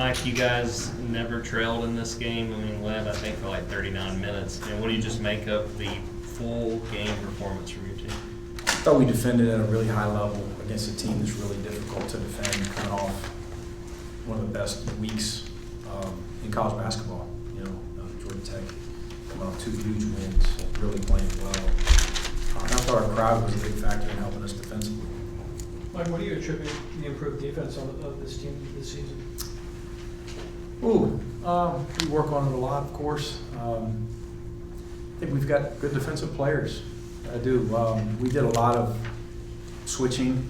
Mike, you guys never trailed in this game. I mean, led, I think, for like 39 minutes. And what do you just make of the full game performance from your team? I thought we defended at a really high level against a team that's really difficult to defend, coming off one of the best weeks in college basketball. You know, Georgia Tech coming off 2 huge wins, really playing well. And I thought our crowd was a big factor in helping us defensively. Mike, what do you attribute the improved defense of this team this season? We work on it a lot, of course. I think we've got good defensive players. I do. We did a lot of switching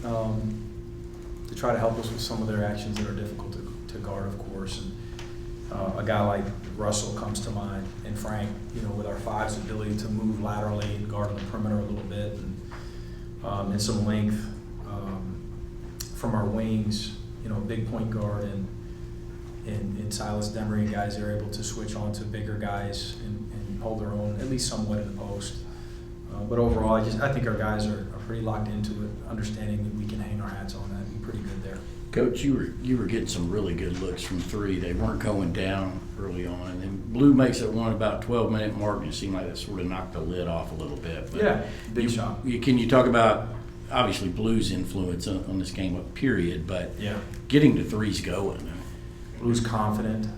to try to help us with some of their actions that are difficult to guard, of course. And a guy like Russell comes to mind, and Frank, you know, with our five's ability to move laterally and guard on the perimeter a little bit, and some length from our wings, you know, a big point guard and Silas Demery, guys that are able to switch on to bigger guys and hold their own, at least somewhat in the post. But overall, I think our guys are pretty locked into it, understanding that we can hang our hats on that and be pretty good there. Coach, you were getting some really good looks from 3. They weren't going down early on. And then Blue makes it one about 12-minute mark, and it seemed like that sort of knocked the lid off a little bit. But Yeah, big shot. Can you talk about, obviously, Blue's influence on this game, period, but Yeah. getting the threes going? Blue's confident.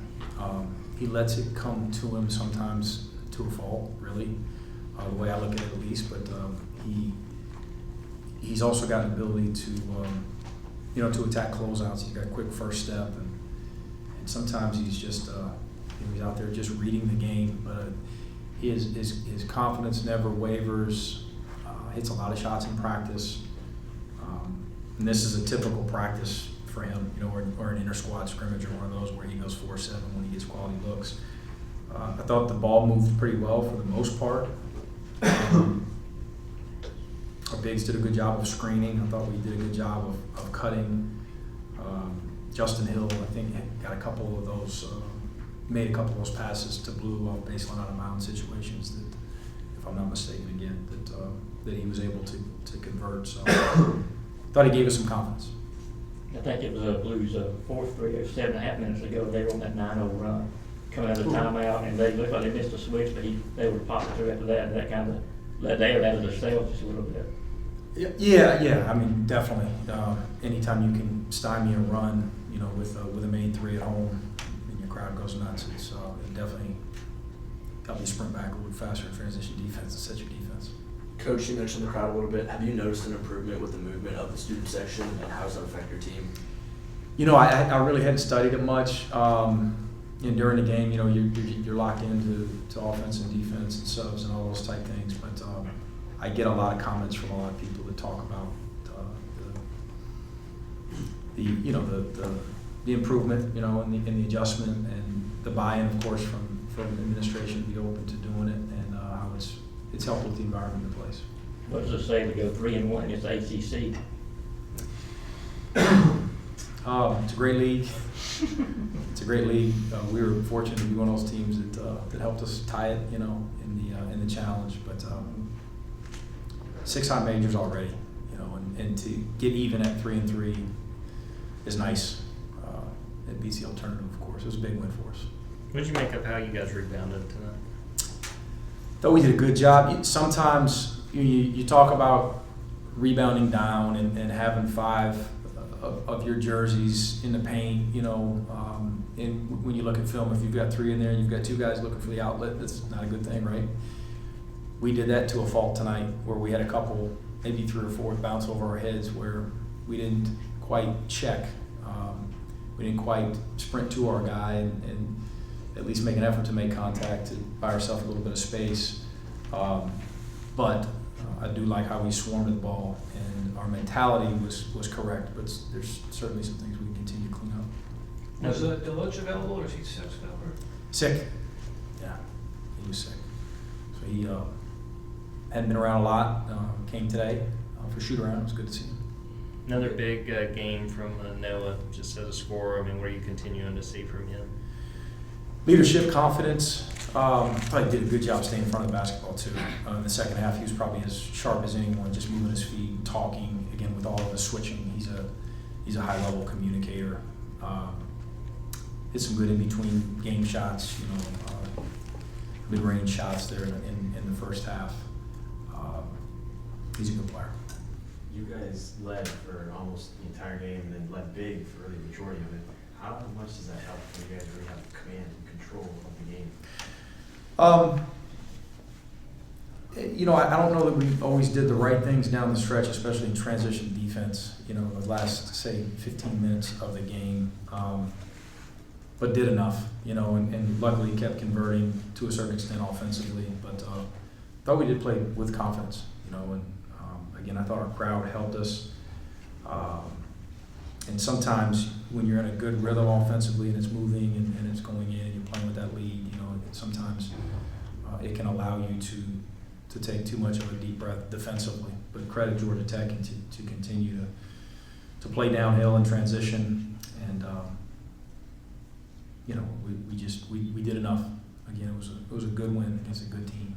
He lets it come to him sometimes to a fault, really, the way I look at it at least. But he's also got an ability to, to attack closeouts. He's got a quick first step, and sometimes he's just, he's out there just reading the game. But his confidence never wavers. Hits a lot of shots in practice, and this is a typical practice for him, you know, or an inter-squad scrimmage or one of those where he goes 4-7 when he gets quality looks. I thought the ball moved pretty well for the most part. Our bigs did a good job of screening. I thought we did a good job of cutting. Justin Hill, I think, got a couple of those, made a couple of those passes to Blue off baseline out of bounds situations that, if I'm not mistaken again, that he was able to convert. So thought he gave us some confidence. I think it was Blues' fourth 3 or 7.5 minutes ago. They were on that 9-0 run, coming out of the timeout, and they looked like they missed a switch, but they were popping through after that, and that kind of let they out of their sails just a little bit. Yeah. I mean, definitely. Anytime you can stymie a run, you know, with a made 3 at home, and your crowd goes nuts, it definitely helped you sprint back a little faster in transition defense and set your defense. Coach, you mentioned the crowd a little bit. Have you noticed an improvement with the movement of the student section, and how does that affect your team? You know, I really hadn't studied it much. And during the game, you know, you're locked into offense and defense and subs and all those type things. But I get a lot of comments from a lot of people that talk about the improvement, you know, and the adjustment and the buy-in, of course, from administration to be open to doing it, and how it's helped with the environment in the place. What does it say to go 3-1 against ACC? It's a great league. It's a great league. We were fortunate to be one of those teams that helped us tie it, you know, in the challenge. But 6 high majors already, you know, and to get even at 3-3 is nice. It beats the alternative, of course. It was a big win for us. What did you make of how you guys rebounded tonight? Thought we did a good job. Sometimes you talk about rebounding down and having 5 of your jerseys in the paint, you know, and when you look at film, if you've got 3 in there and you've got 2 guys looking for the outlet, that's not a good thing, right? We did that to a fault tonight, where we had a couple, maybe 3 or 4 bounce over our heads where we didn't quite check. We didn't quite sprint to our guy and at least make an effort to make contact, to buy ourselves a little bit of space. But I do like how we swarmed the ball, and our mentality was correct, but there's certainly some things we can continue to clean up. Was Deloach available, or is he sick still? Sick. Yeah, he was sick. So he hadn't been around a lot, came today for shoot-around. It was good to see him. Another big game from Noah, just as a scorer. I mean, what are you continuing to see from him? Leadership, confidence. Probably did a good job staying in front of the basketball too. In the second half, he was probably as sharp as anyone, just moving his feet, talking. Again, with all of the switching, he's a high-level communicator. hit some good in between game shots, mid-range shots there in the first half. He's a good player. You guys led for almost the entire game and then led big for the majority of it. How much does that help when you guys really have command and control of the game? I don't know that we always did the right things down the stretch, especially in transition defense, the last, say, 15 minutes of the game. But did enough, and luckily kept converting to a certain extent offensively. But thought we did play with confidence, and again, I thought our crowd helped us. And sometimes when you're in a good rhythm offensively and it's moving and it's going in and you're playing with that lead, sometimes it can allow you to take too much of a deep breath defensively. But credit Georgia Tech to continue to play downhill and transition, and we did enough. Again, it was a good win against a good team.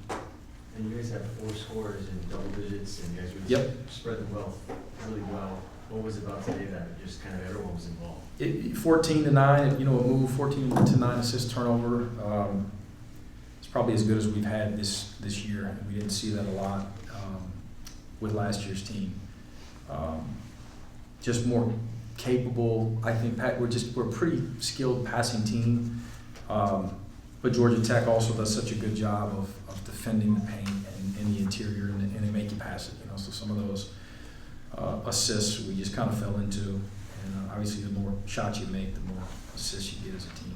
And you guys had 4 scores in double digits, and you guys really Yep. spread the wealth really well. What was it about today that just kind of everyone was involved? 14-9, it moved 14-9 assist turnover. It's probably as good as we've had this year. We didn't see that a lot with last year's team. Just more capable. I think we're a pretty skilled passing team. But Georgia Tech also does such a good job of defending the paint and the interior, and they make you pass it. So some of those assists we just kind of fell into, and obviously the more shots you make, the more assists you get as a team.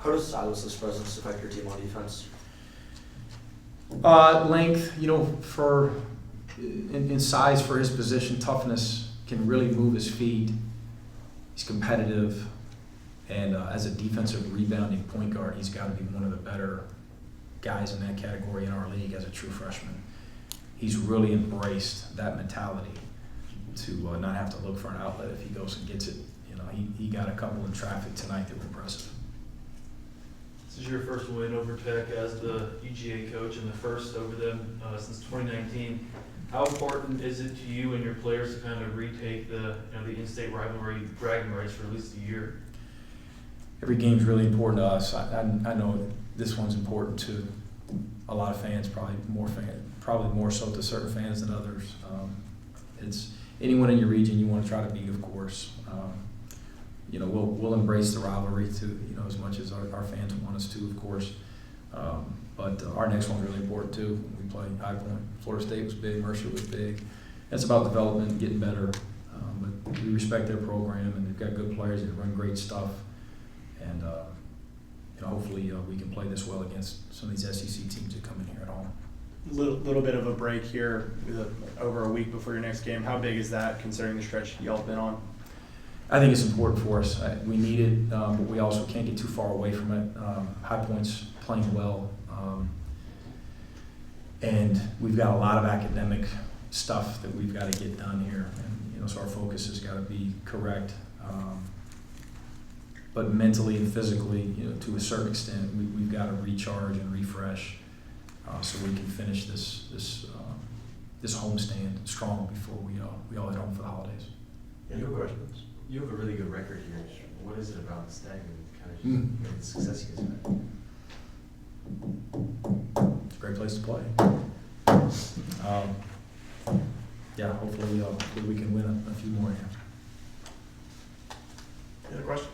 How does Silas's presence affect your team on defense? Length, in size for his position, toughness, can really move his feet. He's competitive, and as a defensive rebounding point guard, he's got to be one of the better guys in that category in our league as a true freshman. He's really embraced that mentality to not have to look for an outlet if he goes and gets it. He got a couple in traffic tonight that were impressive. This is your first win over Tech as the UGA coach and the first over them since 2019. How important is it to you and your players to kind of retake the in-state rivalry bragging rights for at least a year? Every game's really important to us. I know this one's important to a lot of fans, probably more so to certain fans than others. It's anyone in your region you want to try to beat, of course. We'll embrace the rivalry too, as much as our fans want us to, of course. But our next one's really important too. We play High Point. Florida State was big. Mercer was big. It's about development and getting better. But we respect their program, and they've got good players that run great stuff. And hopefully we can play this well against some of these SEC teams that come in here at home. Little bit of a break here, over a week before your next game. How big is that, considering the stretch y'all have been on? I think it's important for us. We need it, but we also can't get too far away from it. High Point's playing well, and we've got a lot of academic stuff that we've got to get done here, and so our focus has got to be correct. But mentally and physically, to a certain extent, we've got to recharge and refresh so we can finish this homestand strong before we all head home for the holidays. Any questions? You have a really good record here. What is it about the Stag that kind of the success you guys have had? It's a great place to play. Hopefully we can win a few more here. Any other questions?